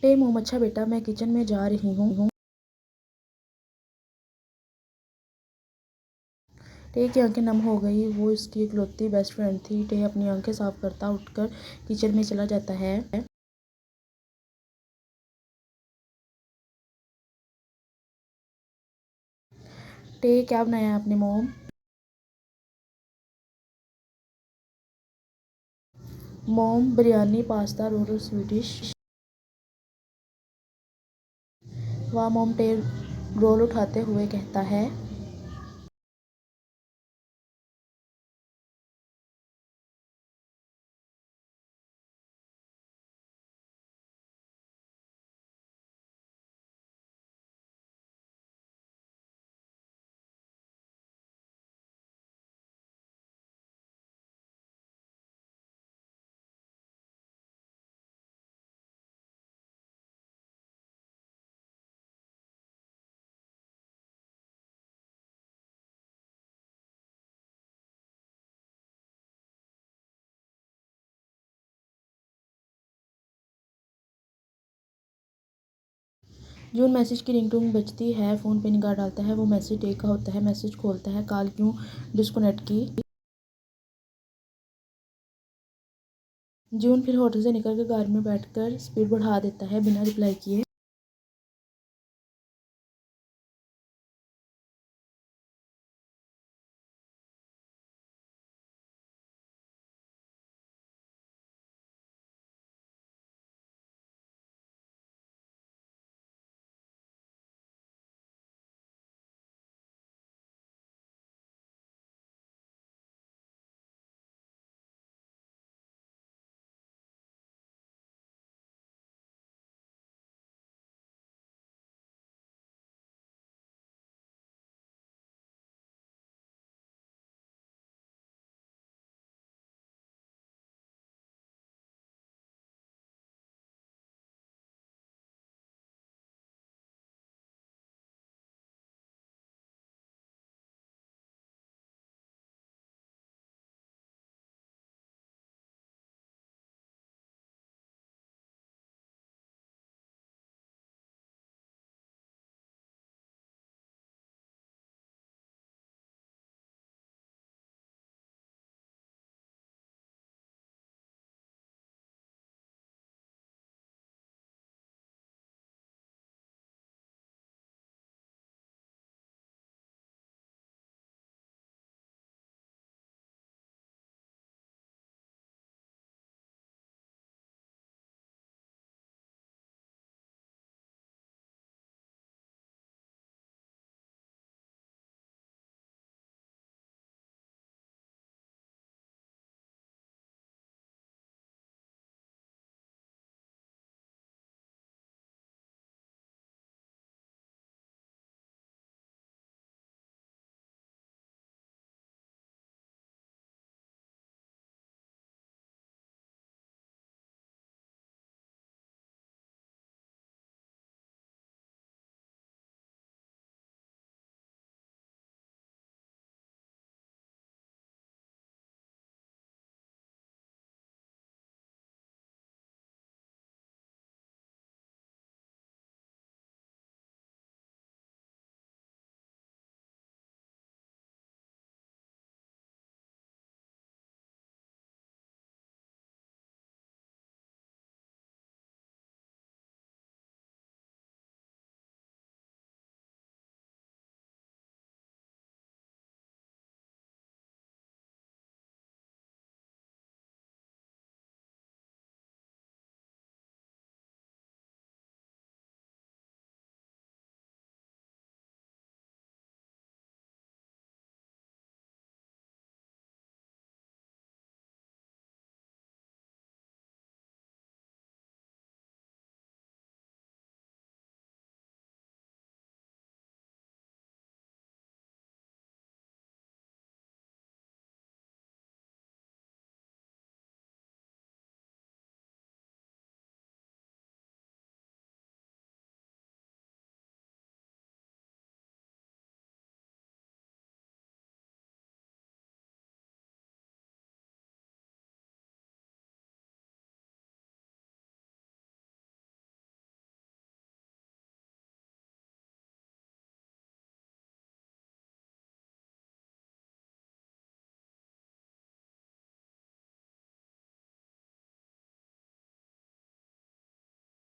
हे मोम, अच्छा बेटा, मैं किचन में जा रही हूँ। टे की आंखें नम हो गई। वो इसकी इकलौती बेस्ट फ्रेंड थी। टे अपनी आंखें साफ करता उठकर किचन में चला जाता है। टे, क्या बनाया है आपने मोम? मोम, बिरयानी, पास्ता, रोल, स्वीडिश। वाह मोम, टे रोल उठाते हुए कहता है। जून मैसेज की रिंगटोन बजती है। फ़ोन पे निगाह डालता है। वो मैसेज टे का होता है। मैसेज खोलता है। कॉल क्यों डिस्कनेक्ट की? जून फिर होटल से निकलकर गाड़ी में बैठकर स्पीड बढ़ा देता है बिना रिप्लाई किए।